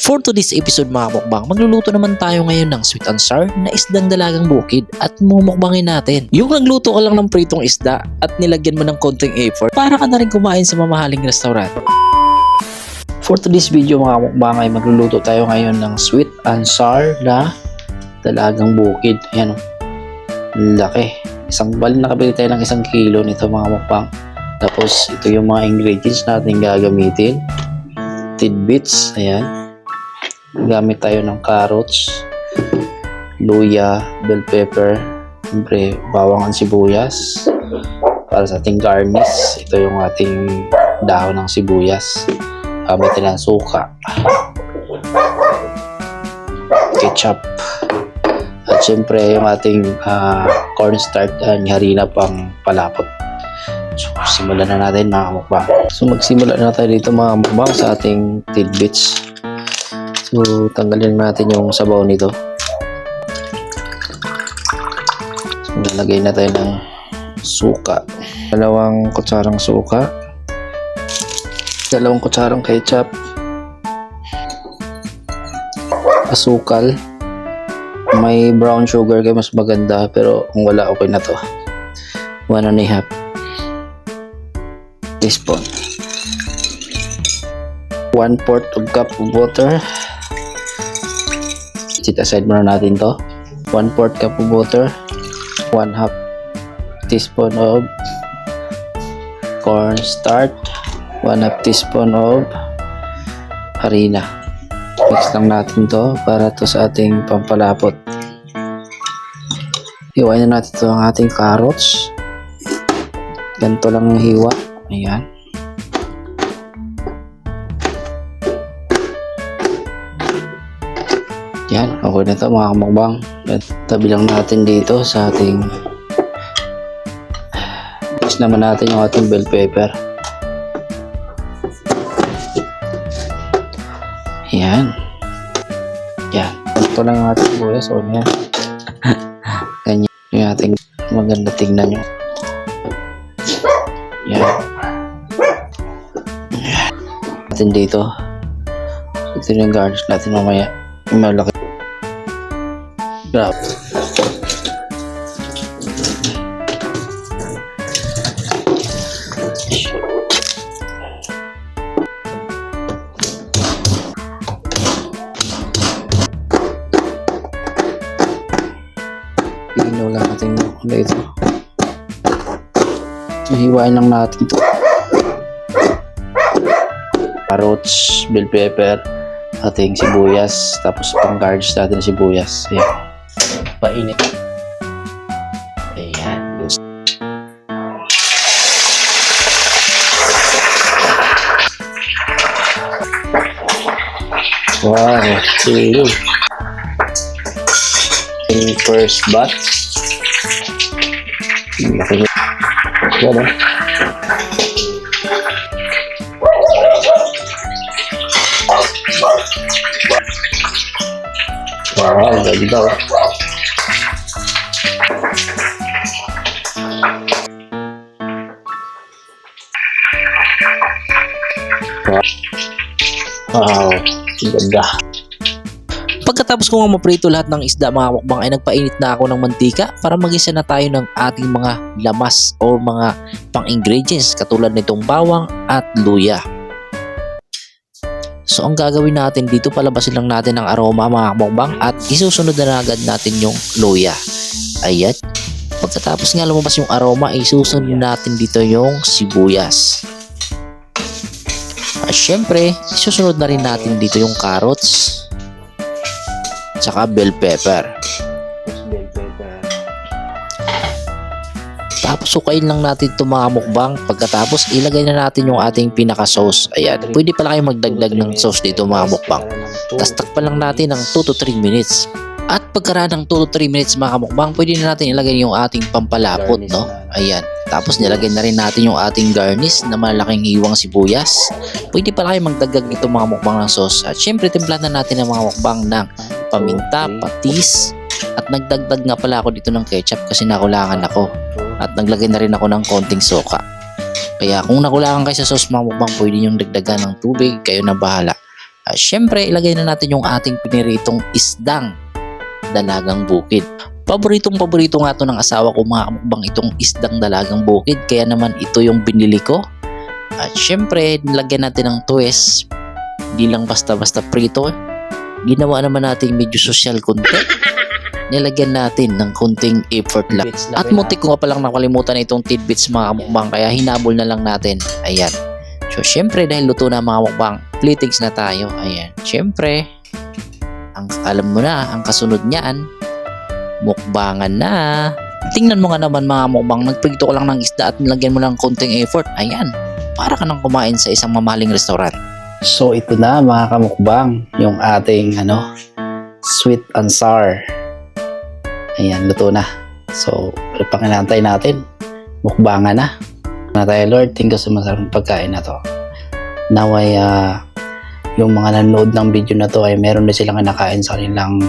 For today's episode mga mukbang, magluluto naman tayo ngayon ng sweet and sour na isdang dalagang bukid at mumukbangin natin. Yung nagluto ka lang ng pritong isda at nilagyan mo ng konting effort, para ka na rin kumain sa mamahaling restaurant. For today's video mga mukbang ay magluluto tayo ngayon ng sweet and sour na dalagang bukid. Ayan, laki. Nakabili tayo ng 1 kilo nito mga mukbang. Tapos ito yung mga ingredients natin gagamitin. Tidbits, ayan. Gamit tayo ng carrots, luya, bell pepper, siyempre bawang at sibuyas para sa ating garnish. Ito yung ating dahon ng sibuyas. Gamit tayo ng suka, ketchup, at siyempre yung ating cornstarch and harina pang palapot. So simulan na natin mga mukbang. So magsimula na tayo dito mga mukbang sa ating tidbits. So, tanggalin natin yung sabaw nito. So, lalagay na tayo ng suka. 2 kutsarang suka. 2 kutsarang ketchup. Asukal. May brown sugar kayo mas maganda, pero kung wala okay na to. 1 1/2 teaspoon. 1/4 cup of water. Set aside muna natin to. 1/4 cup of water, 1/2 teaspoon of cornstarch, 1/2 teaspoon of harina. Mix lang natin to para to sa ating pampalapot. Hiwain na natin to ang ating carrots. Ganito lang ang hiwa. Ayan. Yan, okay na ito mga kamukbang. Tabi lang natin dito sa ating mix naman natin yung ating bell pepper. Yan. Yan. Ito lang yung ating buhay. So, yan. Ganyan yung ating maganda tingnan nyo. Yan. Yan. Natin dito. Ito yung garnish natin mamaya. Malaki. Grabe. Pinaw lang natin dito. Hiwain lang natin ito. Carrots, bell pepper, ating sibuyas, tapos pang-garnish natin ng sibuyas. Ayan. Painit. Ayan. Wow. Sili. In first batch. Laki niya. Yan. Wow, ganda. Wow, ganda. Pagkatapos ko nga maprito lahat ng isda mga mukbang ay nagpainit na ako ng mantika para magisa na tayo ng ating mga lamas o mga pang-ingredients katulad nitong bawang at luya. So ang gagawin natin dito, palabasin lang natin ang aroma mga mukbang at isusunod na agad natin yung luya. Ayan. Pagkatapos nga lumabas yung aroma, isusunod natin dito yung sibuyas. At syempre, isusunod na rin natin dito yung carrots. Tsaka bell pepper. Tapos sukain lang natin ito mga mukbang. Pagkatapos ilagay na natin yung ating pinaka sauce. Ayan. Pwede pala kayo magdagdag ng sauce dito mga mukbang. Tapos takpan lang natin ng 2 to 3 minutes. At pagkaraan ng 2 to 3 minutes mga mukbang, pwede na natin ilagay yung ating pampalapot, no? Ayan. Tapos nilagay na rin natin yung ating garnish na malaking hiwang sibuyas. Pwede pala kayo magdagdag nito mga mukbang ng sauce. At syempre timplahan na natin ang mga mukbang ng paminta, patis. At nagdagdag nga pala ako dito ng ketchup kasi nakulangan ako. At naglagay na rin ako ng konting suka. Kaya kung nakulangan kayo sa sauce mga mukbang, pwede nyo dagdagan ng tubig, kayo na bahala. Syempre, ilagay na natin yung ating piniritong isdang dalagang bukid. Paborito nga to ng asawa ko mga kamukbang itong isdang dalagang bukid, kaya naman ito yung binili ko. At syempre, nilagyan natin ng twist. Hindi lang basta-basta prito. Ginawa naman natin medyo social content. Nilagyan natin ng konting effort lang. At muntik ko nga palang nakalimutan na itong tidbits mga kamukbang, kaya hinabol na lang natin. Ayan. So syempre dahil luto na mga mukbang, platings na tayo. Ayan. Syempre, alam mo na, ang kasunod niyan, mukbangan na. Tingnan mo nga naman mga mukbang, nagprito ko lang ng isda at nilagyan mo lang konting effort. Ayan, para ka nang kumain sa isang mamahaling restaurant. So ito na mga kamukbang, yung ating sweet and sour. Ayan, luto na. So, pang inantay natin. Mukbangan na. Na tayo Lord, thank you sa masarap pagkain na to. Naway yung mga nanonood ng video na to ay meron na silang nakain sa kanilang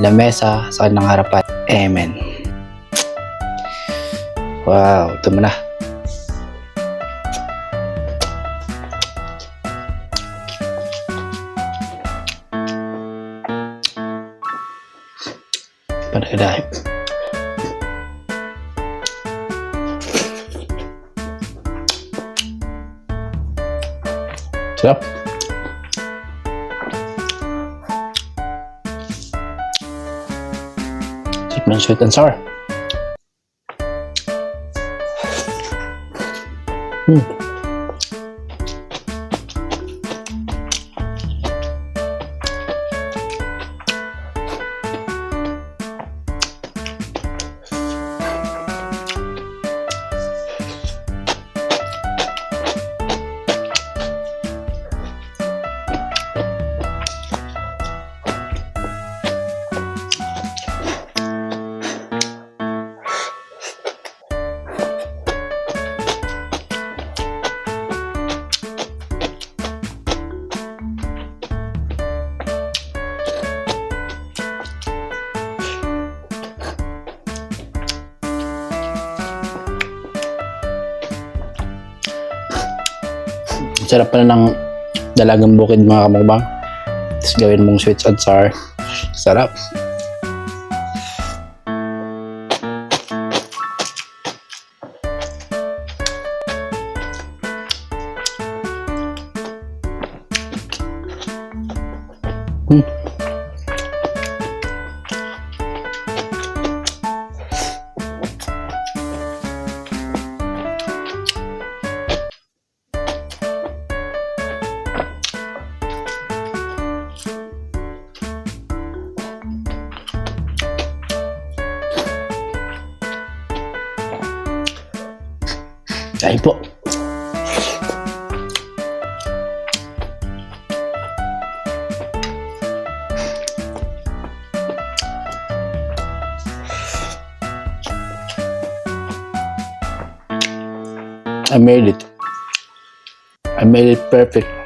lamesa, sa kanilang harapan. Amen. Wow, ito mo na. Panagadahin. Sarap. Sarap ng sweet and sour. Sarap pala ng dalagang bukid mga kamukbang. Tapos gawin mong sweet and sour. Sarap. Kain po. I made it. I made it perfect.